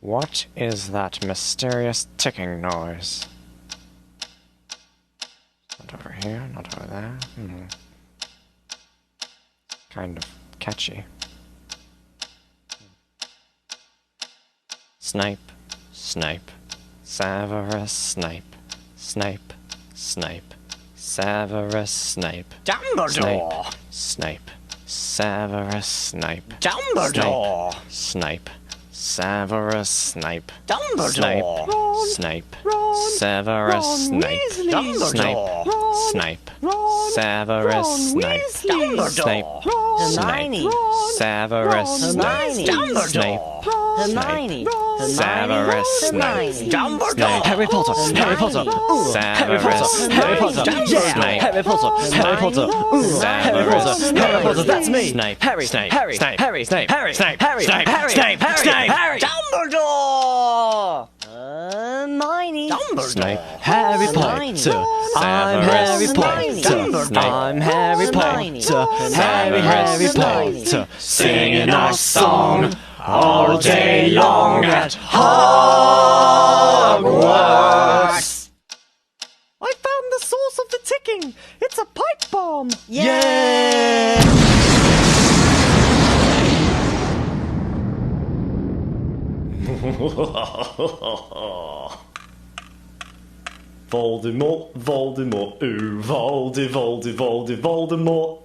What is that mysterious ticking noise? Not over here, not over there. Kind of catchy. Snipe, snipe, Severus Snape, Snape, Snape, Severus Snape, Dumbledore! Snape, Severus Snape, Dumbledore! Snape, Severus Snape, Dumbledore! Snape, Severus Snape, Dumbledore! Snape, Severus Snape, Snape, Hermione! Severus Snape, Dumbledore! Hermione! Severus Snape, Dumbledore! Harry Potter, Harry Potter, Harry Potter, Harry Potter, Snape, Harry Potter, Harry Potter, Harry Potter, Harry Potter, that's me, Snape, Harry, Snape, Harry, Snape, Harry, Snape, Harry, Snape, Harry, Snape, Snape, Snape, Harry, Dumbledore! Hermione! Snape, Harry Potter! I'm Harry Potter! I'm Harry Potter! Harry Potter! singing our song all day long at Hogwarts! I found the source of the ticking! It's a pipe bomb! Yeah! Voldemort, Voldemort, ooh, Voldemort.